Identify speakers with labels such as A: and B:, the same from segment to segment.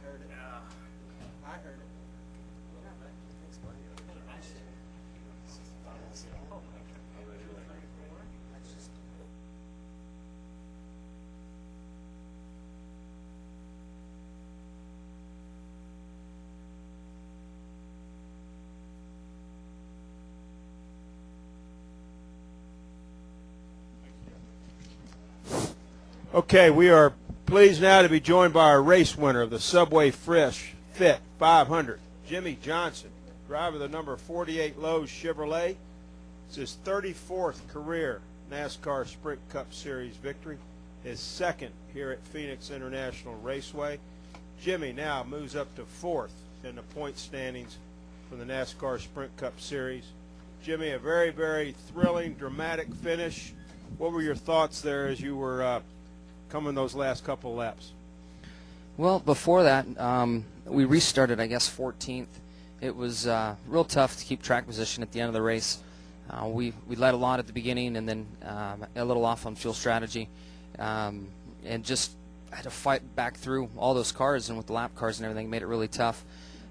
A: heard it. I heard it.
B: Okay, we are pleased now to be joined by our race winner of the Subway Fresh Fit 500, Jimmie Johnson, driver of the number 48 Lowe's Chevrolet. It's his 34th career NASCAR Sprint Cup Series victory, his second here at Phoenix International Raceway. Jimmie now moves up to 4th in the point standings for the NASCAR Sprint Cup Series. Jimmie, a very, very thrilling, dramatic finish. What were your thoughts there as you were coming those last couple of laps?
C: Well, before that, we restarted, I guess, 14th. It was real tough to keep track position at the end of the race. We led a lot at the beginning and then a little off on fuel strategy, and just had to fight back through all those cars, and with the lap cars and everything, it made it really tough.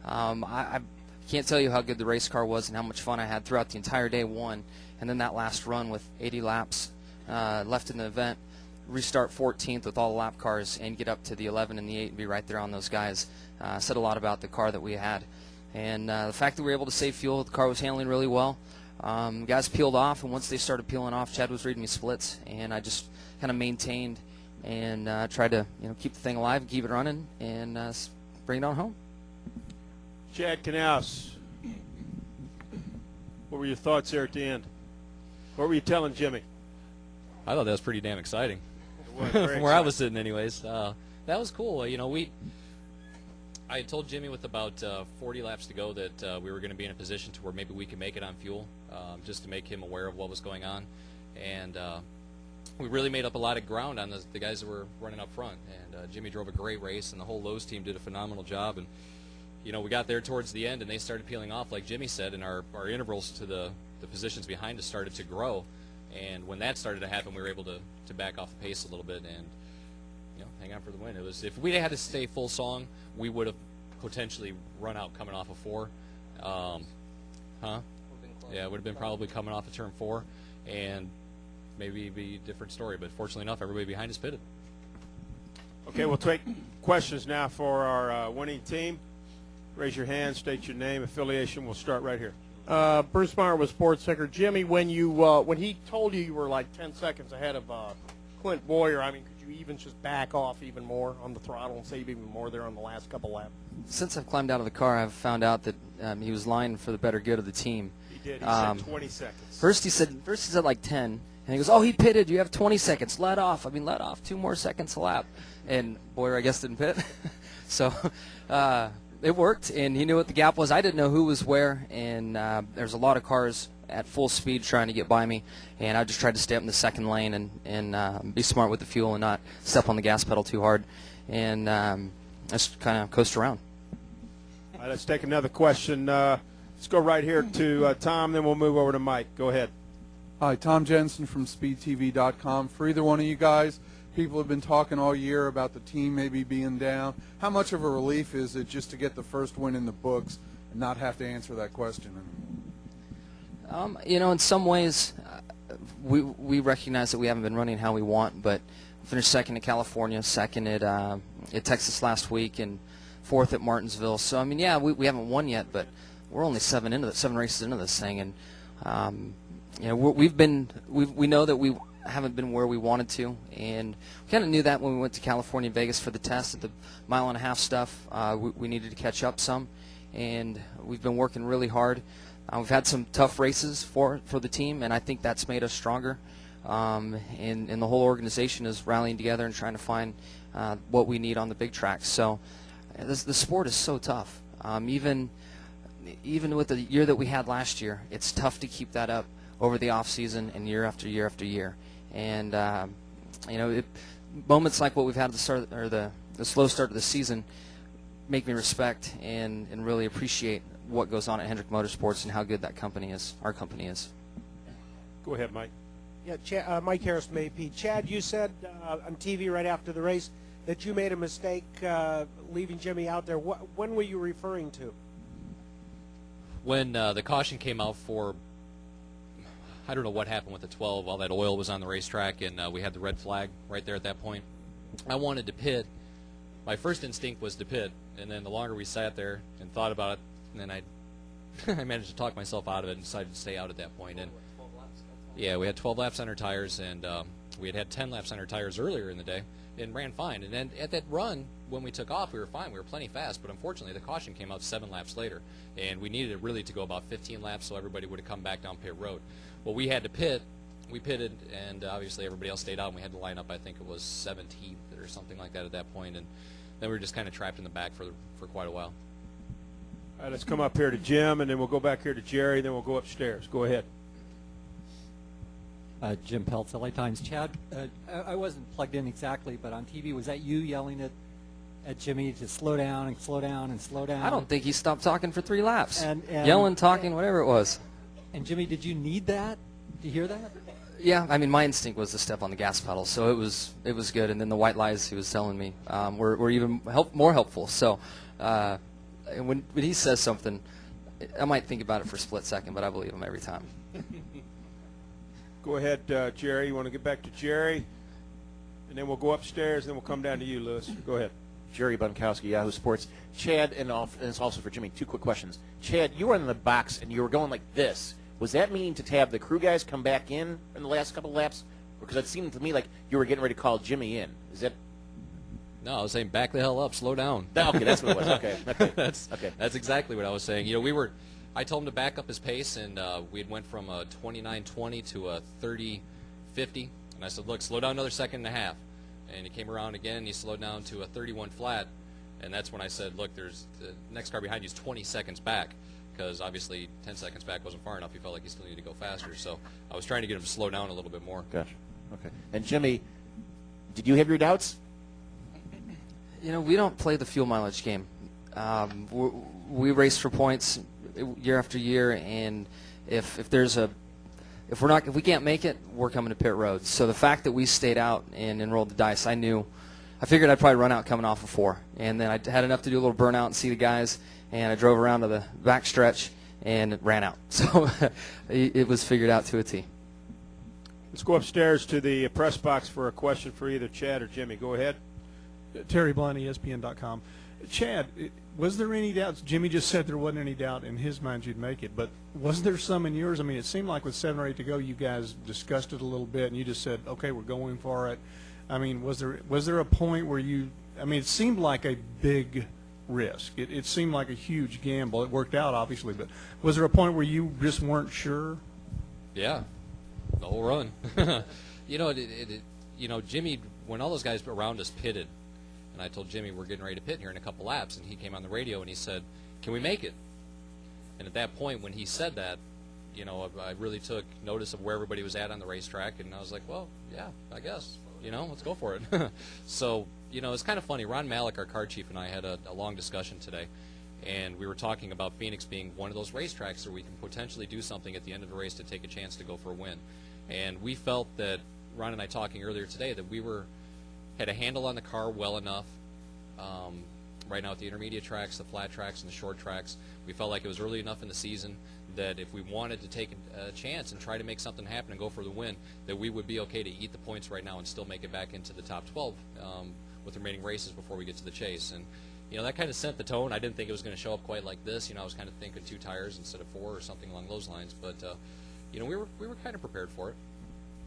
C: I can't tell you how good the race car was and how much fun I had throughout the entire day one, and then that last run with 80 laps left in the event. Restart 14th with all the lap cars and get up to the 11 and the 8 and be right there on those guys. Said a lot about the car that we had. And the fact that we were able to save fuel, the car was handling really well. Guys peeled off, and once they started peeling off, Chad was reading me splits, and I just kind of maintained and tried to keep the thing alive and keep it running and bring it on home.
B: Chad Knaus, what were your thoughts there at the end? What were you telling Jimmie?
D: I thought that was pretty damn exciting.
B: From
D: where I was sitting anyways. That was cool. I told Jimmie with about 40 laps to go that we were going to be in a position to where maybe we could make it on fuel, just to make him aware of what was going on. And we really made up a lot of ground on the guys that were running up front. And Jimmie drove a great race, and the whole Lowe's team did a phenomenal job. And, we got there towards the end, and they started peeling off, like Jimmie said, and our intervals to the positions behind us started to grow. And when that started to happen, we were able to back off the pace a little bit and hang on for the win. It was, if we had to stay full song, we would have potentially run out coming off of 4. Yeah, it would have been probably coming off of turn 4, and maybe it'd be a different story. But fortunately enough, everybody behind us pitted.
B: Okay, we'll take questions now for our winning team. Raise your hand, state your name, affiliation. We'll start right here.
A: Bruce Meyer was sports secretary. Jimmie, when he told you were like 10 seconds ahead of Clint Boyer, I mean, could you even just back off even more on the throttle and save even more there on the last couple laps?
C: Since I've climbed out of the car, I've found out that he was lying for the better good of the team.
B: He did. He said 20 seconds.
C: First he said like 10, and he goes, "Oh, he pitted. You have 20 seconds. Let off. Let off 2 more seconds a lap." And Boyer, I guess, didn't pit. So it worked, and he knew what the gap was. I didn't know who was where, and there's a lot of cars at full speed trying to get by me, and I just tried to stay up in the second lane and be smart with the fuel and not step on the gas pedal too hard, and just kind of coast around.
B: All right, let's take another question. Let's go right here to Tom, then we'll move over to Mike. Go ahead.
E: Hi, Tom Jensen from SpeedTV.com. For either one of you guys, people have been talking all year about the team maybe being down. How much of a relief is it just to get the first win in the books and not have to answer that question anymore?
C: In some ways, we recognize that we haven't been running how we want, but we finished second at California, second at Texas last week, and 4th at Martinsville. So yeah, we haven't won yet, but we're only 7 races into this thing, and we know that we haven't been where we wanted to, and we kind of knew that when we went to California and Vegas for the test at the mile-and-a-half stuff. We needed to catch up some, and we've been working really hard. We've had some tough races for the team, and I think that's made us stronger. And the whole organization is rallying together and trying to find what we need on the big tracks. So the sport is so tough. Even with the year that we had last year, it's tough to keep that up over the off season and year after year after year. And moments like what we've had at the start, or the slow start of the season, make me respect and really appreciate what goes on at Hendrick Motorsports and how good that company is, our company is.
B: Go ahead, Mike.
F: Yeah, Mike Harris from AP. Chad, you said on TV right after the race that you made a mistake leaving Jimmie out there. When were you referring to?
D: When the caution came out for, I don't know what happened with the 12. All that oil was on the racetrack, and we had the red flag right there at that point. I wanted to pit. My first instinct was to pit, and then the longer we sat there and thought about it, and then I managed to talk myself out of it and decided to stay out at that point. And yeah, we had 12 laps on our tires, and we had 10 laps on our tires earlier in the day and ran fine. And then at that run, when we took off, we were fine. We were plenty fast, but unfortunately the caution came out 7 laps later, and we needed it really to go about 15 laps so everybody would have come back down pit road. Well, we had to pit. We pitted, and obviously everybody else stayed out, and we had to line up, I think it was 17th or something like that at that point, and then we were just kind of trapped in the back for quite a while.
B: All right, let's come up here to Jim, and then we'll go back here to Jerry, then we'll go upstairs. Go ahead.
G: Jim Peltz, LA Times. Chad, I wasn't plugged in exactly, but on TV, was that you yelling at Jimmie to slow down and slow down and slow down?
C: I don't think he stopped talking for 3 laps.
G: And
C: Yelling, talking, whatever it was.
G: And Jimmie, did you need that? Did you hear that?
C: Yeah, I mean, my instinct was to step on the gas pedal, so it was good. And then the white lies he was telling me were even more helpful. So and when he says something, I might think about it for a split second, but I believe him every time.
B: Go ahead, Jerry. You want to get back to Jerry? And then we'll go upstairs, and then we'll come down to you, Lewis. Go ahead.
H: Jerry Bunkowski, Yahoo Sports. Chad, and it's also for Jimmie, 2 quick questions. Chad, you were in the box, and you were going like this. Was that meaning to have the crew guys come back in the last couple of laps? Because it seemed to me like you were getting ready to call Jimmie in. Is that?
D: No, I was saying back the hell up, slow down.
H: Okay, that's what it was. Okay.
D: That's exactly what I was saying. You know, I told him to back up his pace, and we had went from a 29.20 to a 30.50, and I said, look, slow down another second and a half. And he came around again, and he slowed down to a 31 flat, and that's when I said, look, there's the next car behind you is 20 seconds back, because obviously 10 seconds back wasn't far enough. He felt like he still needed to go faster, so I was trying to get him to slow down a little bit more.
H: Gotcha. Okay. And Jimmie, did you have your doubts?
C: You know, we don't play the fuel mileage game. We race for points year after year, and if we can't make it, we're coming to pit road. So the fact that we stayed out and rolled the dice, I figured I'd probably run out coming off of 4, and then I had enough to do a little burnout and see the guys, and I drove around to the back stretch and ran out. So it was figured out to a T.
B: Let's go upstairs to the press box for a question for either Chad or Jimmie. Go ahead.
I: Terry Blunt, ESPN.com. Chad, was there any doubts? Jimmie just said there wasn't any doubt in his mind you'd make it, but was there some in yours? I mean, it seemed like with 7 or 8 to go, you guys discussed it a little bit, and you just said, okay, we're going for it. I mean, was there a point where it seemed like a big risk. It seemed like a huge gamble. It worked out, obviously, but was there a point where you just weren't sure?
D: Yeah, the whole run. Jimmie, when all those guys around us pitted, and I told Jimmie we're getting ready to pit here in a couple laps, and he came on the radio and he said, can we make it? And at that point, when he said that, I really took notice of where everybody was at on the racetrack, and I was like, well, yeah, I guess, let's go for it. So, it's kind of funny. Ron Malik, our car chief, and I had a long discussion today, and we were talking about Phoenix being one of those racetracks where we can potentially do something at the end of the race to take a chance to go for a win. And we felt that, Ron and I talking earlier today, that we had a handle on the car well enough. Right now at the intermediate tracks, the flat tracks, and the short tracks, we felt like it was early enough in the season that if we wanted to take a chance and try to make something happen and go for the win, that we would be okay to eat the points right now and still make it back into the top 12 with the remaining races before we get to the chase. And that kind of set the tone. I didn't think it was going to show up quite like this. I was kind of thinking 2 tires instead of 4 or something along those lines. But we were kind of prepared for it.